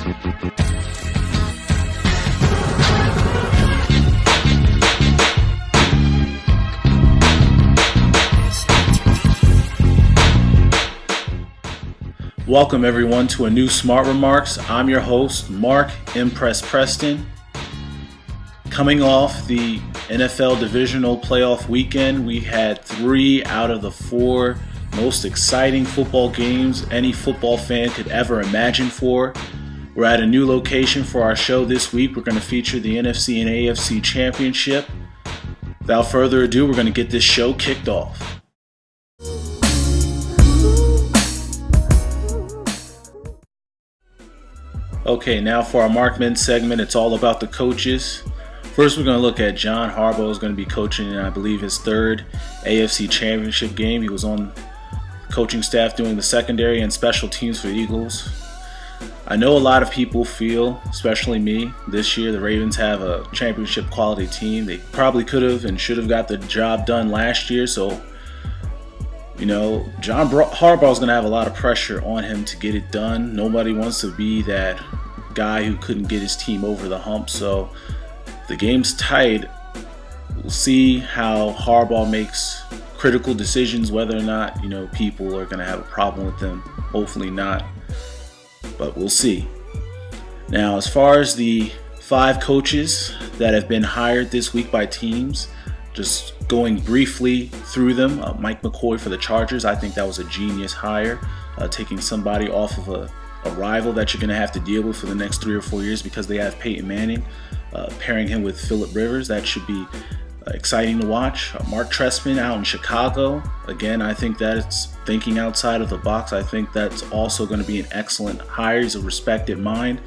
Welcome everyone to a new Smart Remarks. I'm your host, Mark Impress Preston. Coming off the NFL Divisional Playoff weekend, we had 3 out of the 4 most exciting football games any football fan could ever imagine for. We're at a new location for our show this week. We're going to feature the NFC and AFC Championship. Without further ado, we're going to get this show kicked off. Okay, now for our Markman segment, it's all about the coaches. First, we're going to look at John Harbaugh, who's going to be coaching in, I believe, his 3rd AFC Championship game. He was on the coaching staff doing the secondary and special teams for the Eagles. I know a lot of people feel, especially me, this year the Ravens have a championship quality team. They probably could have and should have got the job done last year, so John Harbaugh is going to have a lot of pressure on him to get it done. Nobody wants to be that guy who couldn't get his team over the hump. So the game's tight. We'll see how Harbaugh makes critical decisions, whether or not, people are going to have a problem with them. Hopefully not, but we'll see. Now, as far as the 5 coaches that have been hired this week by teams, just going briefly through them, Mike McCoy for the Chargers. I think that was a genius hire, taking somebody off of a rival that you're going to have to deal with for the next 3 or 4 years because they have Peyton Manning, pairing him with Phillip Rivers. That should be exciting to watch. Mark Trestman out in Chicago. Again, I think that's thinking outside of the box. I think that's also going to be an excellent hire. He's a respected mind.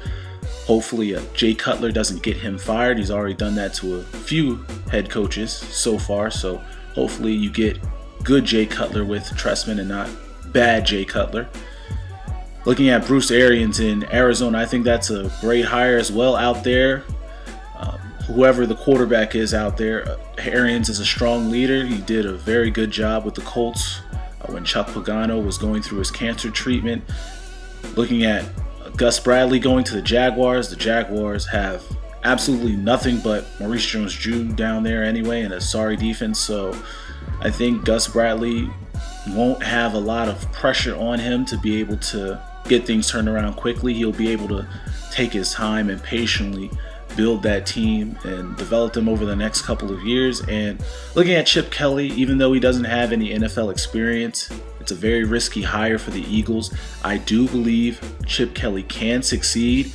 Hopefully Jay Cutler doesn't get him fired. He's already done that to a few head coaches so far. So hopefully you get good Jay Cutler with Trestman and not bad Jay Cutler. Looking at Bruce Arians in Arizona, I think that's a great hire as well out there. Whoever the quarterback is out there, Arians is a strong leader. He did a very good job with the Colts when Chuck Pagano was going through his cancer treatment. Looking at Gus Bradley going to the Jaguars have absolutely nothing but Maurice Jones-Drew down there anyway and a sorry defense. So I think Gus Bradley won't have a lot of pressure on him to be able to get things turned around quickly. He'll be able to take his time and patiently build that team and develop them over the next couple of years. And looking at Chip Kelly, even though he doesn't have any NFL experience, it's a very risky hire for the Eagles. I do believe Chip Kelly can succeed,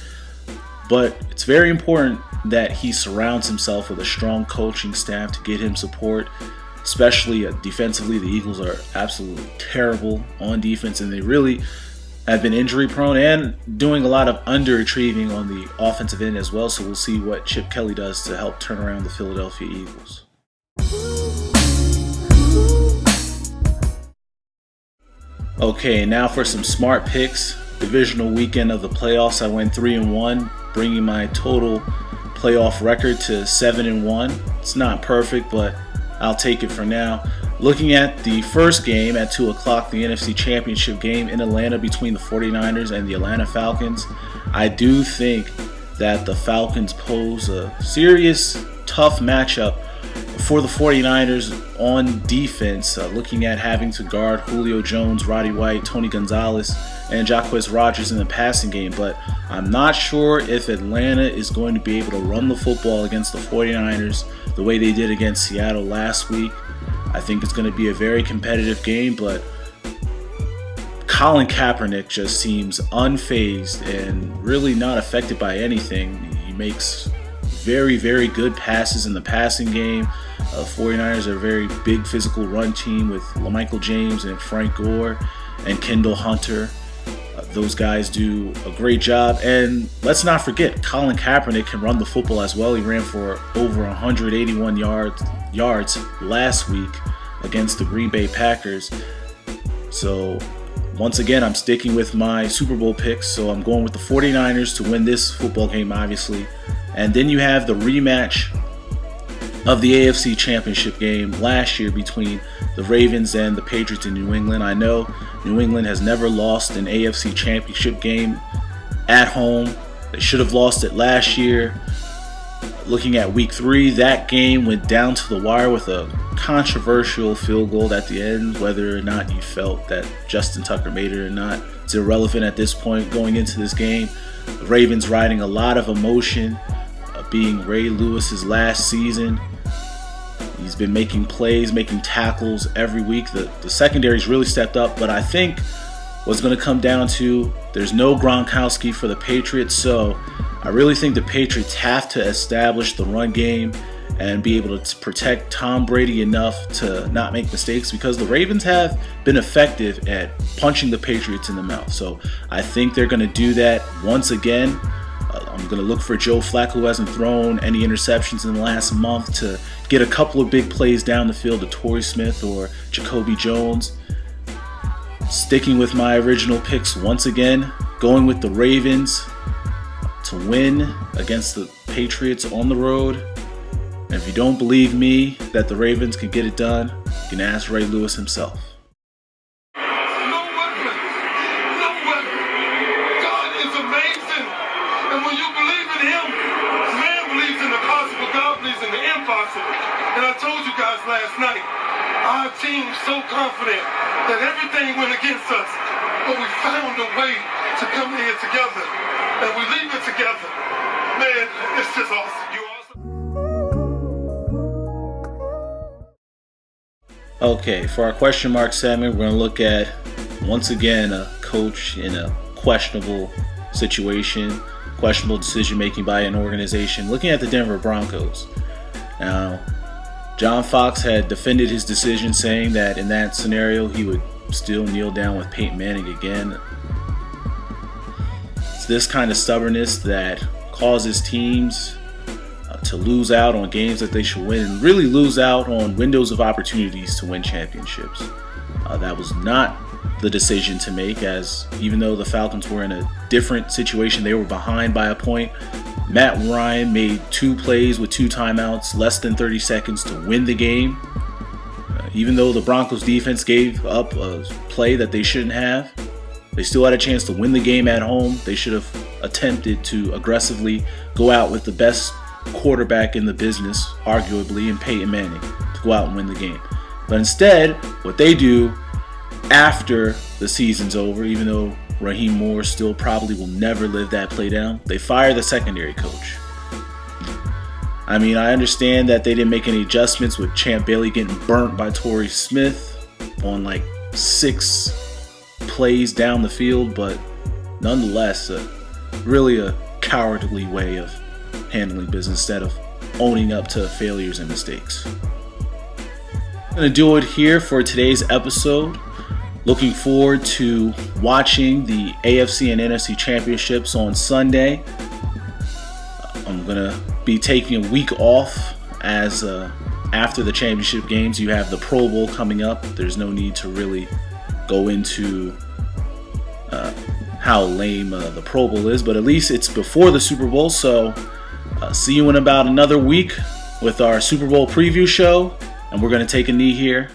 but it's very important that he surrounds himself with a strong coaching staff to get him support, especially defensively. The Eagles are absolutely terrible on defense, and they really have been injury prone and doing a lot of underachieving on the offensive end as well. So we'll see what Chip Kelly does to help turn around the Philadelphia Eagles. Okay, now for some smart picks. Divisional weekend of the playoffs, I went 3-1, bringing my total playoff record to 7-1. It's not perfect, but I'll take it for now. Looking at the first game at 2 o'clock, the NFC Championship game in Atlanta between the 49ers and the Atlanta Falcons, I do think that the Falcons pose a serious, tough matchup for the 49ers on defense, looking at having to guard Julio Jones, Roddy White, Tony Gonzalez, and Jacquizz Rodgers in the passing game. But I'm not sure if Atlanta is going to be able to run the football against the 49ers the way they did against Seattle last week. I think it's going to be a very competitive game, but Colin Kaepernick just seems unfazed and really not affected by anything. He makes very, very good passes in the passing game. 49ers are a very big physical run team with LaMichael James and Frank Gore and Kendall Hunter. Those guys do a great job. And let's not forget, Colin Kaepernick can run the football as well. He ran for over 181 yards last week against the Green Bay Packers. So once again, I'm sticking with my Super Bowl picks. So I'm going with the 49ers to win this football game, obviously. And then you have the rematch of the AFC Championship game last year between the Ravens and the Patriots in New England. I know New England has never lost an AFC Championship game at home. They should have lost it last year. Looking at week 3, that game went down to the wire with a controversial field goal at the end. Whether or not you felt that Justin Tucker made it or not, it's irrelevant at this point going into this game. The Ravens riding a lot of emotion, being Ray Lewis's last season. He's been making plays, making tackles every week. The secondary's really stepped up, but I think what's going to come down to, there's no Gronkowski for the Patriots, so I really think the Patriots have to establish the run game and be able to protect Tom Brady enough to not make mistakes, because the Ravens have been effective at punching the Patriots in the mouth. So I think they're going to do that once again. I'm going to look for Joe Flacco, who hasn't thrown any interceptions in the last month, to get a couple of big plays down the field to Torrey Smith or Jacoby Jones. Sticking with my original picks once again, going with the Ravens to win against the Patriots on the road. And if you don't believe me that the Ravens can get it done, you can ask Ray Lewis himself. And I told you guys last night, our team was so confident that everything went against us, but we found a way to come here together, and we leave it together. Man, it's just awesome. You awesome. Okay, for our question mark segment, we're going to look at, once again, a coach in a questionable situation, questionable decision making by an organization, looking at the Denver Broncos. Now, John Fox had defended his decision, saying that in that scenario he would still kneel down with Peyton Manning again. It's this kind of stubbornness that causes teams to lose out on games that they should win, and really lose out on windows of opportunities to win championships. That was not the decision to make, as even though the Falcons were in a different situation, they were behind by a point. Matt Ryan made 2 plays with 2 timeouts, less than 30 seconds to win the game. Even though the Broncos defense gave up a play that they shouldn't have, they still had a chance to win the game at home. They should have attempted to aggressively go out with the best quarterback in the business, arguably, in Peyton Manning, to go out and win the game. But instead, what they do after the season's over, even though Raheem Moore still probably will never live that play down, they fire the secondary coach. I mean, I understand that they didn't make any adjustments with Champ Bailey getting burnt by Torrey Smith on like 6 plays down the field, but nonetheless, really a cowardly way of handling business instead of owning up to failures and mistakes. I'm going to do it here for today's episode. Looking forward to watching the AFC and NFC championships on Sunday. I'm going to be taking a week off, as after the championship games you have the Pro Bowl coming up. There's no need to really go into how lame the Pro Bowl is, but at least it's before the Super Bowl. So see you in about another week with our Super Bowl preview show, and we're going to take a knee here.